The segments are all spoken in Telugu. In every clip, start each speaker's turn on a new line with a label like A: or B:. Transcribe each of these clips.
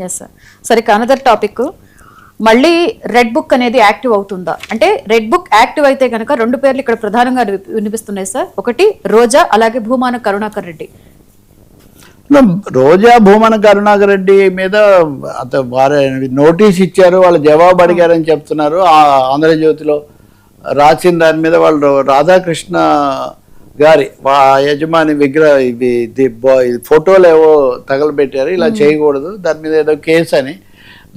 A: Yes sir. సరే, అనదర్ టాపిక్, మళ్ళీ రెడ్ బుక్ అనేది యాక్టివ్ అవుతుందా? అంటే రెడ్ బుక్ యాక్టివ్ అయితే కనుక 2 పేర్లు ఇక్కడ ప్రధానంగా వినిపిస్తున్నాయి సార్. ఒకటి రోజా, అలాగే భూమాన కరుణాకర్ రెడ్డి.
B: రోజా భూమన కరుణాకర్ రెడ్డి మీద వారు నోటీస్ ఇచ్చారు, వాళ్ళు జవాబు అడిగారని చెప్తున్నారు. ఆంధ్రజ్యోతిలో రాసిన దాని మీద వాళ్ళు రాధాకృష్ణ గారి యజమాని విగ్రహ ఫోటోలు ఏవో తగలబెట్టారు, ఇలా చేయకూడదు, దాని మీద ఏదో కేసు అని.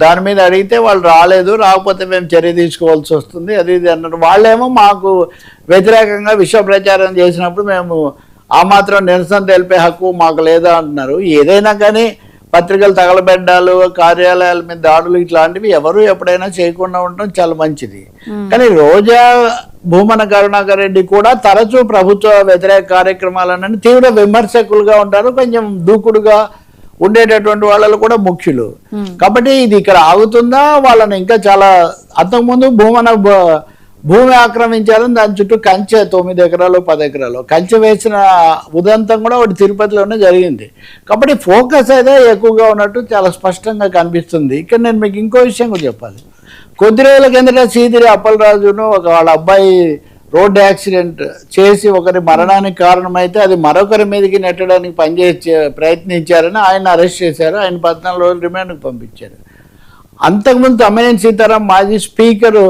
B: దాని మీద అడిగితే వాళ్ళు రాలేదు, రాకపోతే మేము చర్య తీసుకోవాల్సి వస్తుంది అది ఇది అన్నారు. వాళ్ళేమో మాకు వ్యతిరేకంగా విష ప్రచారం చేసినప్పుడు మేము ఆ మాత్రం నిరసన తెలిపే హక్కు మాకు లేదా అంటున్నారు. ఏదైనా కానీ పత్రికలు తగలబెడ్డాలు, కార్యాలయాల మీద దాడులు ఇట్లాంటివి ఎవరు ఎప్పుడైనా చేయకుండా ఉండడం చాలా మంచిది. కానీ రోజా భూమన కరుణాకర్ రెడ్డి కూడా తరచూ ప్రభుత్వ వ్యతిరేక కార్యక్రమాలన్నీ తీవ్ర విమర్శకులుగా ఉంటారు, కొంచెం దూకుడుగా ఉండేటటువంటి వాళ్ళు కూడా ముఖ్యులు. కాబట్టి ఇది ఇక్కడ ఆగుతుందా, వాళ్ళని ఇంకా చాలా అంతకుముందు భూమి ఆక్రమించారని దాని చుట్టూ కంచె 9 ఎకరాలు 10 ఎకరాలు కంచె వేసిన ఉదంతం కూడా ఒకటి తిరుపతిలోనే జరిగింది. కాబట్టి ఫోకస్ అయితే ఎక్కువగా ఉన్నట్టు చాలా స్పష్టంగా కనిపిస్తుంది. ఇక్కడ నేను మీకు ఇంకో విషయం కూడా చెప్పాలి. కొద్ది రోజుల కిందట సీదిరి అప్పలరాజును వాళ్ళ అబ్బాయి రోడ్డు యాక్సిడెంట్ చేసి ఒకరి మరణానికి కారణమైతే అది మరొకరి మీదకి నెట్టడానికి ప్రయత్నించారని ఆయన అరెస్ట్ చేశారు. ఆయన 14 రోజులు రిమాండ్కి పంపించారు. అంతకుముందు తమ్మినేని సీతారాం మాజీ స్పీకరు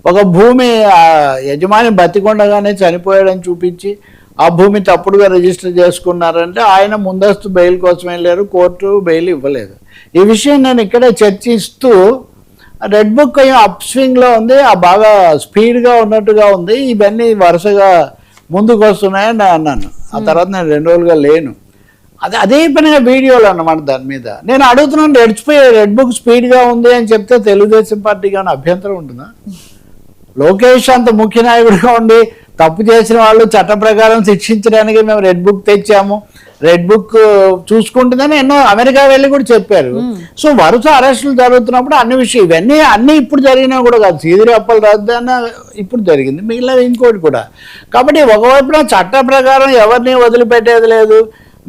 B: ఒక భూమి యజమాని బతికొండగానే చనిపోయాడని చూపించి ఆ భూమి తప్పుడుగా రిజిస్టర్ చేసుకున్నారంటే ఆయన ముందస్తు బెయిల్ కోసం వెళ్ళారు, కోర్టు బెయిల్ ఇవ్వలేదు. ఈ విషయం నేను ఇక్కడే చర్చిస్తూ రెడ్ బుక్ కొంచెం అప్ స్వింగ్లో ఉంది, బాగా స్పీడ్గా ఉన్నట్టుగా ఉంది, ఇవన్నీ వరుసగా ముందుకు వస్తున్నాయని నేను అన్నాను. ఆ తర్వాత నేను 2 రోజులుగా లేను. అదే పనిగా వీడియోలు అన్నమాట. దాని మీద నేను అడుగుతున్నాను, రెడ్ బుక్ స్పీడ్గా ఉంది అని చెప్తే తెలుగుదేశం పార్టీకి ఏమైనా అభ్యంతరం ఉంటుందా? లోకేష్ అంత ముఖ్య నాయకుడిగా ఉండి తప్పు చేసిన వాళ్ళు చట్ట ప్రకారం శిక్షించడానికి మేము రెడ్ బుక్ తెచ్చాము, రెడ్ బుక్ చూసుకుంటుందని ఎన్నో అమెరికా వెళ్ళి కూడా చెప్పారు. సో వరుస అరెస్టులు జరుగుతున్నప్పుడు ఇవన్నీ ఇప్పుడు జరిగినవి కూడా కాదు. సీదిరి అప్పలరాజు ఇప్పుడు జరిగింది, మిగిలిన ఇంకోటి కూడా. కాబట్టి ఒకవైపున చట్ట ప్రకారం ఎవరిని వదిలిపెట్టేది లేదు,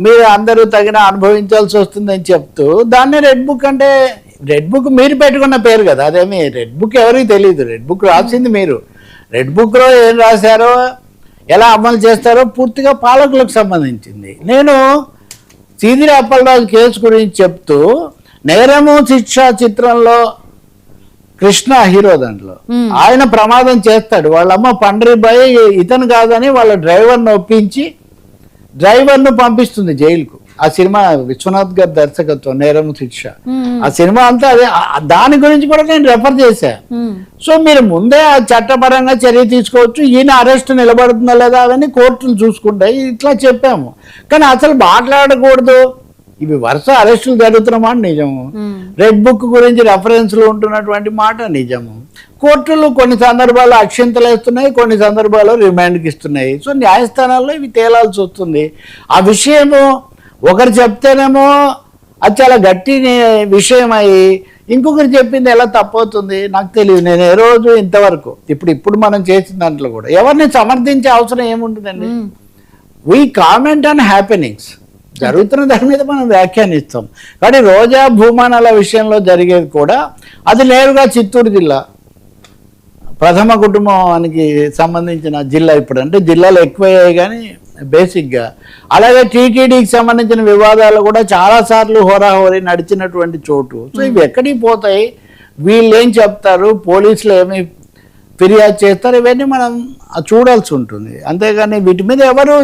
B: మీరు అందరూ తగిన అనుభవించాల్సి వస్తుందని చెప్తూ దాన్ని రెడ్ బుక్ అంటే రెడ్ బుక్ మీరు పెట్టుకున్న పేరు కదా, అదేమి రెడ్ బుక్ ఎవరికి తెలియదు. రెడ్ బుక్ రాసింది మీరు. రెడ్ బుక్లో ఏం రాశారో ఎలా అమలు చేస్తారో పూర్తిగా పాలకులకు సంబంధించింది. నేను సీదిరి అప్పలరాజు కేసు గురించి చెప్తూ నేరము శిక్ష చిత్రంలో కృష్ణ హీరో దాంట్లో ఆయన ప్రమాదం చేస్తాడు. వాళ్ళమ్మ పండ్రిబాయి ఇతను కాదని వాళ్ళ డ్రైవర్ను ఒప్పించి డ్రైవర్ను పంపిస్తుంది జైలుకు. ఆ సినిమా విశ్వనాథ్ గారి దర్శకత్వం నేరము శిక్ష. ఆ సినిమా అంతా అదే, దాని గురించి కూడా నేను రెఫర్ చేశాను. సో మీరు ముందే ఆ చట్టపరంగా చర్య తీసుకోవచ్చు, ఈయన అరెస్ట్ నిలబడుతుందా లేదా అవన్నీ కోర్టులు చూసుకుంటాయి, ఇట్లా చెప్పాము. కానీ అసలు మాట్లాడకూడదు, ఇవి వరుస అరెస్టులు జరుగుతున్నమాట నిజము, రెడ్ బుక్ గురించి రెఫరెన్స్లు ఉంటున్నటువంటి మాట నిజము. కోర్టులు కొన్ని సందర్భాల్లో అక్షింతలు వేస్తున్నాయి, కొన్ని సందర్భాల్లో రిమాండ్కి ఇస్తున్నాయి. సో న్యాయస్థానాల్లో ఇవి తేలాల్సి వస్తుంది. ఆ విషయము ఒకరు చెప్తేనేమో అది చాలా గట్టి విషయం అయ్యి ఇంకొకరు చెప్పింది ఎలా తప్పవుతుంది నాకు తెలియదు. నేను ఏ రోజు ఇంతవరకు ఇప్పుడు మనం చేసిన దాంట్లో కూడా ఎవరిని సమర్థించే అవసరం ఏముంటుందండి. వీ కామెంట్ ఆన్ హ్యాపెనింగ్స్, జరుగుతున్న దాని మీద మనం వ్యాఖ్యానిస్తాం. కానీ రోజా భూమానాల విషయంలో జరిగేది కూడా అది నేరుగా చిత్తూరు జిల్లా ప్రథమ కుటుంబానికి సంబంధించిన జిల్లా. ఇప్పుడు అంటే జిల్లాలు ఎక్కువయ్యాయి కానీ బేసిక్గా. అలాగే టీటీడీకి సంబంధించిన వివాదాలు కూడా చాలాసార్లు హోరాహోరీ నడిచినటువంటి చోటు. సో ఇవి ఎక్కడికి పోతాయి, వీళ్ళు ఏం చెప్తారు, పోలీసులు ఏమి ఫిర్యాదు చేస్తారు, ఇవన్నీ మనం చూడాల్సి ఉంటుంది. అంతేగాని వీటి మీద ఎవరు